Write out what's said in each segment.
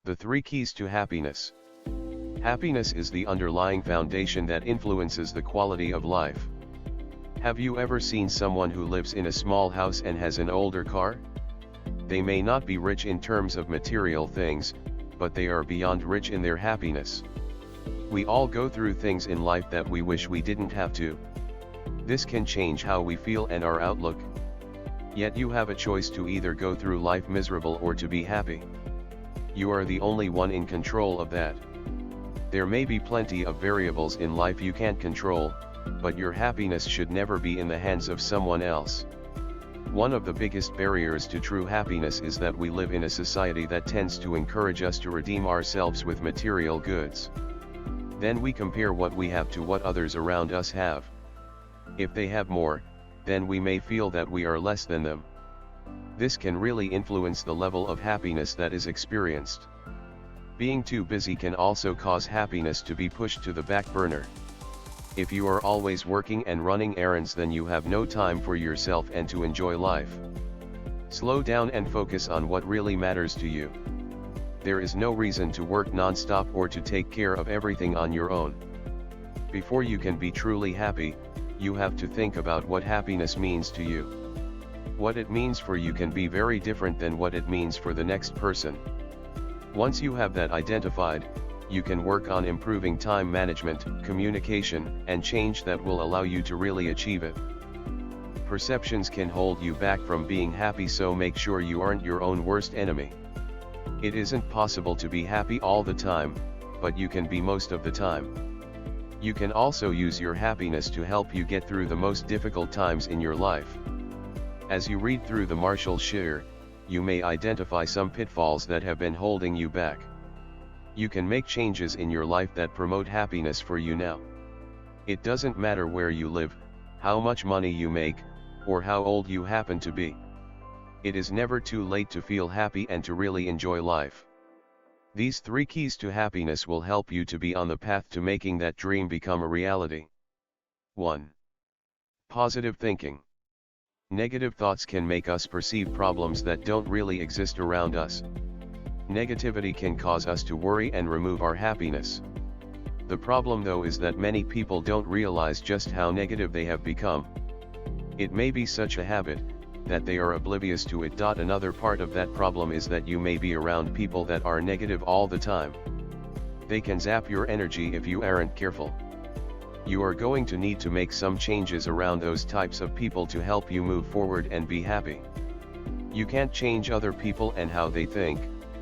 The 3 keys to happiness. Happiness is the underlying foundation that influences the quality of life. Have you ever seen someone who lives in a small house and has an older car? They may not be rich in terms of material things, but they are beyond rich in their happiness. We all go through things in life that we wish we didn't have to. This can change how we feel and our outlook. Yet you have a choice to either go through life miserable or to be happy. You are the only one in control of that. There may be plenty of variables in life you can't control, but your happiness should never be in the hands of someone else. One of the biggest barriers to true happiness is that we live in a society that tends to encourage us to redeem ourselves with material goods. Then we compare what we have to what others around us have. If they have more, then we may feel that we are less than them. This can really influence the level of happiness that is experienced. Being too busy can also cause happiness to be pushed to the back burner. If you are always working and running errands, then you have no time for yourself and to enjoy life. Slow down and focus on what really matters to you. There is no reason to work non-stop or to take care of everything on your own. Before you can be truly happy, you have to think about what happiness means to you. What it means for you can be very different than what it means for the next person. Once you have that identified, you can work on improving time management, communication, and change that will allow you to really achieve it. Perceptions can hold you back from being happy, so make sure you aren't your own worst enemy. It isn't possible to be happy all the time, but you can be most of the time. You can also use your happiness to help you get through the most difficult times in your life. As you read through the Marshall Share, you may identify some pitfalls that have been holding you back. You can make changes in your life that promote happiness for you now. It doesn't matter where you live, how much money you make, or how old you happen to be. It is never too late to feel happy and to really enjoy life. These 3 keys to happiness will help you to be on the path to making that dream become a reality. 1. Positive thinking. Negative thoughts can make us perceive problems that don't really exist around us. Negativity can cause us to worry and remove our happiness. The problem though is that many people don't realize just how negative they have become. It may be such a habit that they are oblivious to it. Another part of that problem is that you may be around people that are negative all the time. They can zap your energy if you aren't careful. You are going to need to make some changes around those types of people to help you move forward and be happy. You can't change other people and how they think,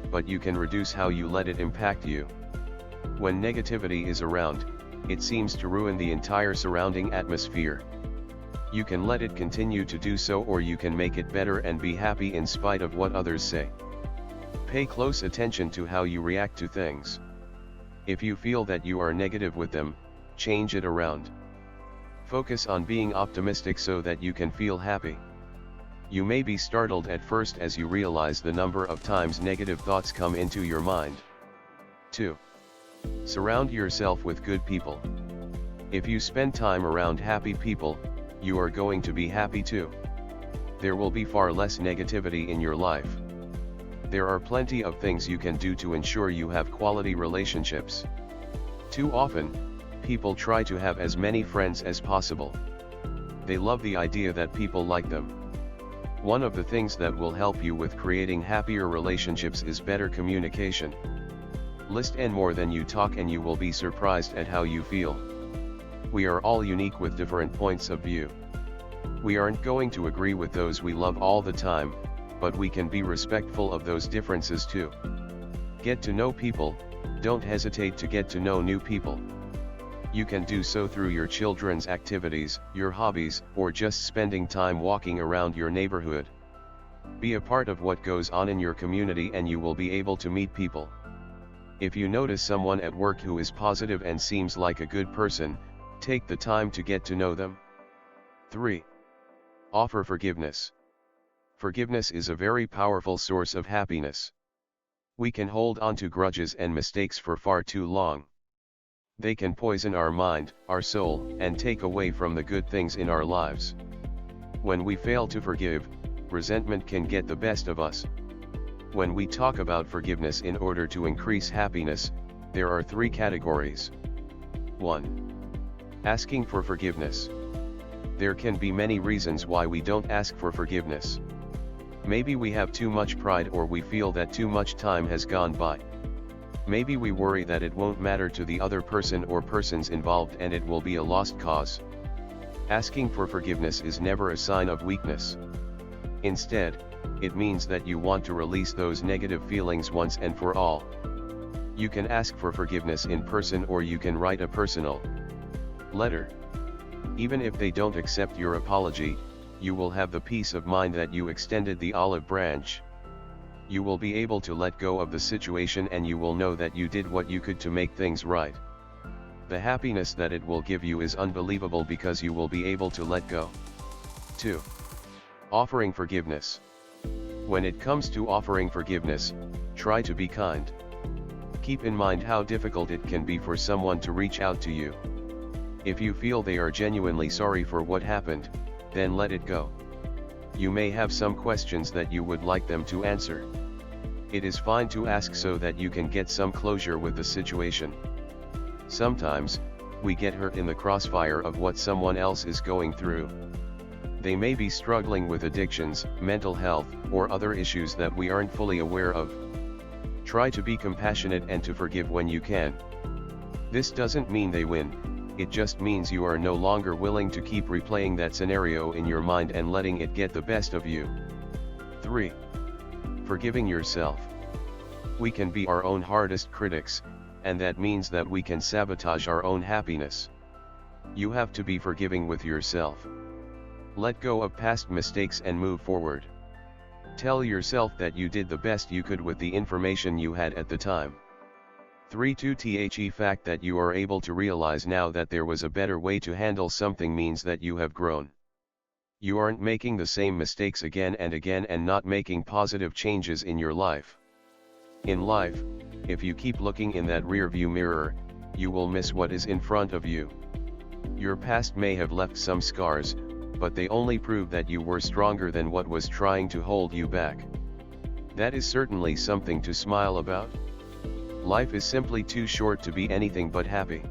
but you can reduce how you let it impact you. When negativity is around, it seems to ruin the entire surrounding atmosphere. You can let it continue to do so, or you can make it better and be happy in spite of what others say. Pay close attention to how you react to things. If you feel that you are negative with them, change it around. Focus on being optimistic so that you can feel happy. You may be startled at first as you realize the number of times negative thoughts come into your mind. 2. Surround yourself with good people. If you spend time around happy people, you are going to be happy too. There will be far less negativity in your life. There are plenty of things you can do to ensure you have quality relationships. Too often, people try to have as many friends as possible. They love the idea that people like them. One of the things that will help you with creating happier relationships is better communication. List N more than you talk and you will be surprised at how you feel. We are all unique with different points of view. We aren't going to agree with those we love all the time, but we can be respectful of those differences too. Get to know people. Don't hesitate to get to know new people. You can do so through your children's activities, your hobbies, or just spending time walking around your neighborhood. Be a part of what goes on in your community and you will be able to meet people. If you notice someone at work who is positive and seems like a good person, take the time to get to know them. 3. Offer forgiveness. Forgiveness is a very powerful source of happiness. We can hold on to grudges and mistakes for far too long. They can poison our mind, our soul, and take away from the good things in our lives. When we fail to forgive, resentment can get the best of us. When we talk about forgiveness in order to increase happiness, there are three categories. 1. Asking for forgiveness. There can be many reasons why we don't ask for forgiveness. Maybe we have too much pride, or we feel that too much time has gone by. Maybe we worry that it won't matter to the other person or persons involved and it will be a lost cause. Asking for forgiveness is never a sign of weakness. Instead, it means that you want to release those negative feelings once and for all. You can ask for forgiveness in person, or you can write a personal letter. Even if they don't accept your apology, you will have the peace of mind that you extended the olive branch. You will be able to let go of the situation, and you will know that you did what you could to make things right. The happiness that it will give you is unbelievable because you will be able to let go. 2. Offering forgiveness. When it comes to offering forgiveness, try to be kind. Keep in mind how difficult it can be for someone to reach out to you. If you feel they are genuinely sorry for what happened, then let it go. You may have some questions that you would like them to answer. It is fine to ask so that you can get some closure with the situation. Sometimes, we get hurt in the crossfire of what someone else is going through. They may be struggling with addictions, mental health, or other issues that we aren't fully aware of. Try to be compassionate and to forgive when you can. This doesn't mean they win, it just means you are no longer willing to keep replaying that scenario in your mind and letting it get the best of you. 3. Forgiving yourself. We can be our own hardest critics, and that means that we can sabotage our own happiness. You have to be forgiving with yourself. Let go of past mistakes and move forward. Tell yourself that you did the best you could with the information you had at the time. 3. The fact that you are able to realize now that there was a better way to handle something means that you have grown. You aren't making the same mistakes again and again and not making positive changes in your life. In life, if you keep looking in that rearview mirror, you will miss what is in front of you. Your past may have left some scars, but they only prove that you were stronger than what was trying to hold you back. That is certainly something to smile about. Life is simply too short to be anything but happy.